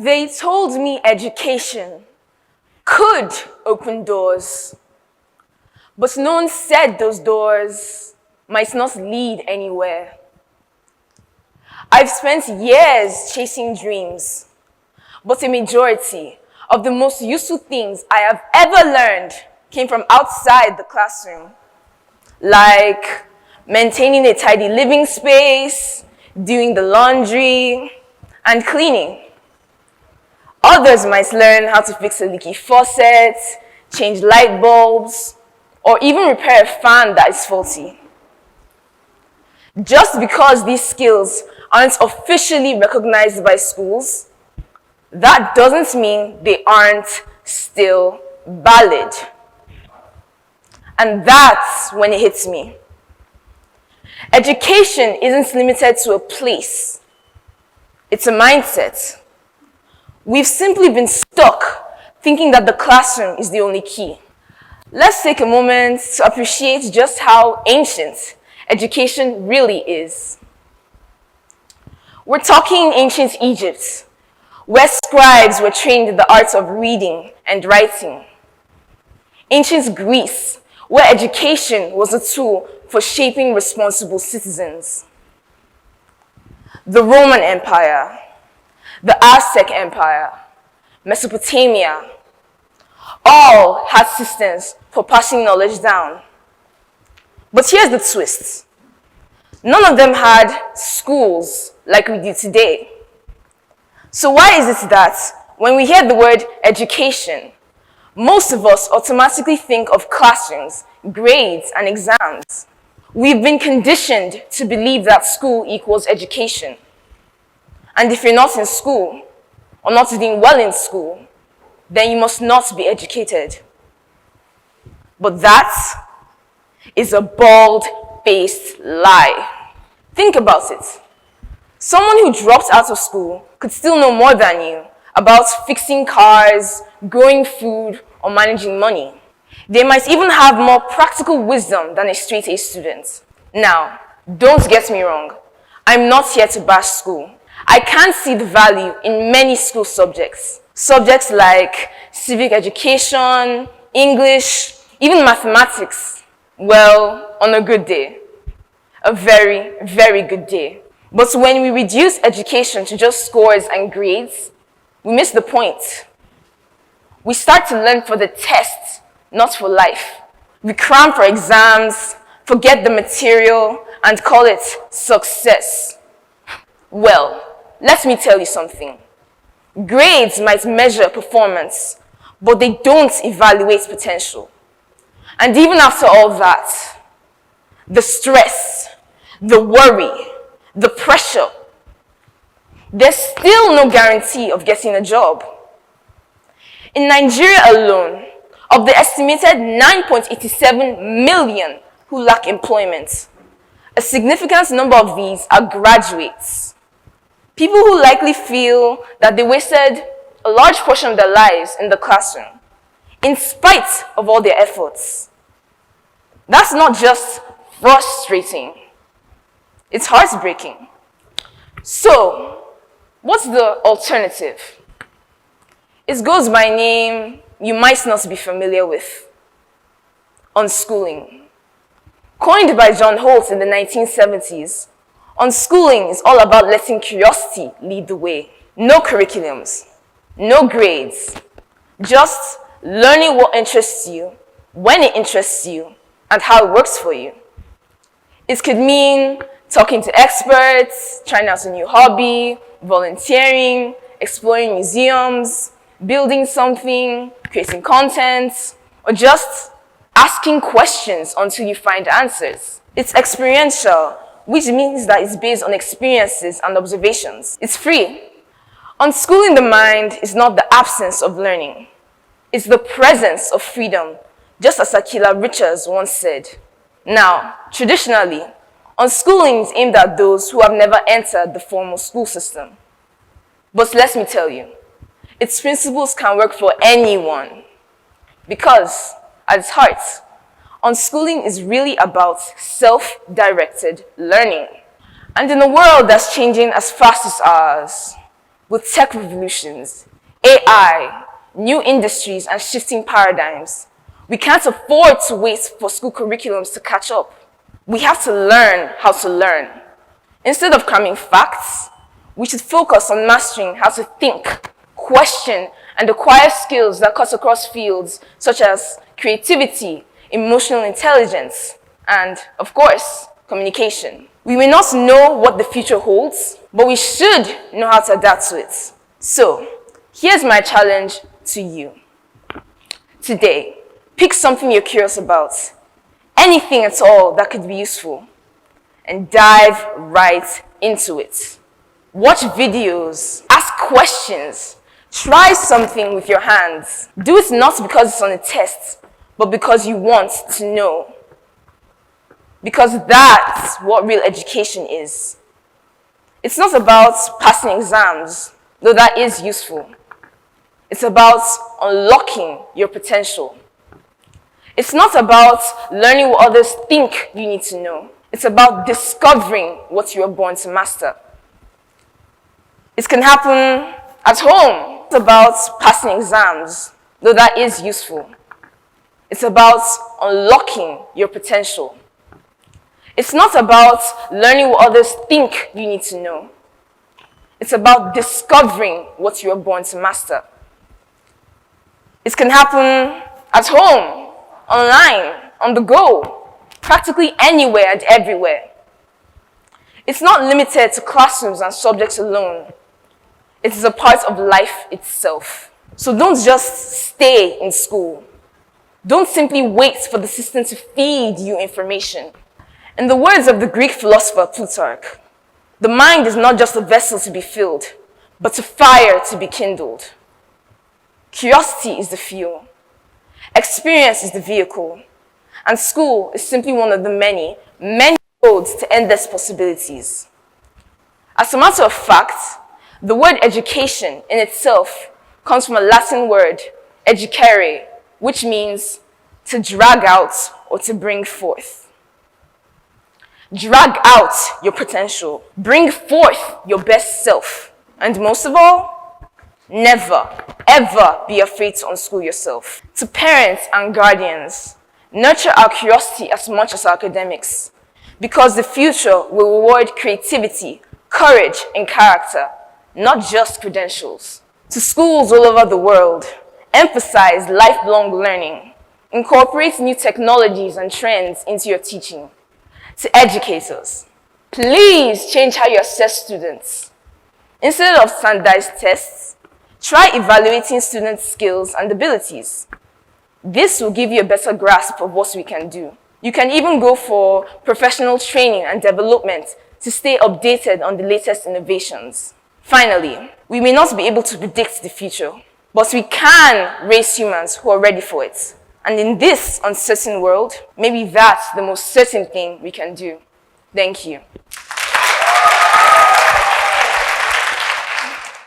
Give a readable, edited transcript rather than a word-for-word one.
They told me education could open doors, but no one said those doors might not lead anywhere. I've spent years chasing dreams, but a majority of the most useful things I have ever learned came from outside the classroom, like maintaining a tidy living space, doing the laundry, and cleaning. Others might learn how to fix a leaky faucet, change light bulbs, or even repair a fan that is faulty. Just because these skills aren't officially recognized by schools, that doesn't mean they aren't still valid. And that's when it hits me. Education isn't limited to a place. It's a mindset. We've simply been stuck thinking that the classroom is the only key. Let's take a moment to appreciate just how ancient education really is. We're talking ancient Egypt, where scribes were trained in the arts of reading and writing. Ancient Greece, where education was a tool for shaping responsible citizens. The Roman Empire, the Aztec Empire, Mesopotamia, all had systems for passing knowledge down. But here's the twist. None of them had schools like we do today. So why is it that when we hear the word education, most of us automatically think of classrooms, grades, and exams? We've been conditioned to believe that school equals education. And if you're not in school, or not doing well in school, then you must not be educated. But that is a bald-faced lie. Think about it. Someone who dropped out of school could still know more than you about fixing cars, growing food, or managing money. They might even have more practical wisdom than a straight-A student. Now, don't get me wrong. I'm not here to bash school. I can see the value in many school subjects. Subjects like civic education, English, even mathematics. Well, on a good day. A very, very good day. But when we reduce education to just scores and grades, we miss the point. We start to learn for the test, not for life. We cram for exams, forget the material, and call it success. Well, let me tell you something. Grades might measure performance, but they don't evaluate potential. And even after all that, the stress, the worry, the pressure, there's still no guarantee of getting a job. In Nigeria alone, of the estimated 9.87 million who lack employment, a significant number of these are graduates. People who likely feel that they wasted a large portion of their lives in the classroom, in spite of all their efforts. That's not just frustrating, it's heartbreaking. So, what's the alternative? It goes by a name you might not be familiar with: unschooling. Coined by John Holt in the 1970s, unschooling is all about letting curiosity lead the way. No curriculums, no grades, just learning what interests you, when it interests you, and how it works for you. It could mean talking to experts, trying out a new hobby, volunteering, exploring museums, building something, creating content, or just asking questions until you find answers. It's experiential, which means that it's based on experiences and observations. It's free. Unschooling the mind is not the absence of learning. It's the presence of freedom, just as Akila Richards once said. Now, traditionally, unschooling is aimed at those who have never entered the formal school system. But let me tell you, its principles can work for anyone. Because, at its heart, unschooling is really about self-directed learning. And in a world that's changing as fast as ours, with tech revolutions, AI, new industries, and shifting paradigms, we can't afford to wait for school curriculums to catch up. We have to learn how to learn. Instead of cramming facts, we should focus on mastering how to think, question, and acquire skills that cut across fields such as creativity, emotional intelligence, and, of course, communication. We may not know what the future holds, but we should know how to adapt to it. So, here's my challenge to you. Today, pick something you're curious about, anything at all that could be useful, and dive right into it. Watch videos, ask questions, try something with your hands. Do it not because it's on a test, but because you want to know. Because that's what real education is. It's not about passing exams, though that is useful. It's about unlocking your potential. It's not about learning what others think you need to know. It's about discovering what you are born to master. It can happen at home. It's about passing exams, though that is useful. It's about unlocking your potential. It's not about learning what others think you need to know. It's about discovering what you are born to master. It can happen at home, online, on the go, practically anywhere and everywhere. It's not limited to classrooms and subjects alone. It is a part of life itself. So don't just stay in school. Don't simply wait for the system to feed you information. In the words of the Greek philosopher Plutarch, the mind is not just a vessel to be filled, but a fire to be kindled. Curiosity is the fuel. Experience is the vehicle. And school is simply one of the many roads to endless possibilities. As a matter of fact, the word education in itself comes from a Latin word, educere, which means to drag out or to bring forth. Drag out your potential. Bring forth your best self. And most of all, never, ever be afraid to unschool yourself. To parents and guardians, nurture our curiosity as much as our academics, because the future will reward creativity, courage, and character, not just credentials. To schools all over the world, emphasize lifelong learning. Incorporate new technologies and trends into your teaching. To educators, please change how you assess students. Instead of standardized tests, try evaluating students' skills and abilities. This will give you a better grasp of what we can do. You can even go for professional training and development to stay updated on the latest innovations. Finally, we may not be able to predict the future, but we can raise humans who are ready for it. And in this uncertain world, maybe that's the most certain thing we can do. Thank you.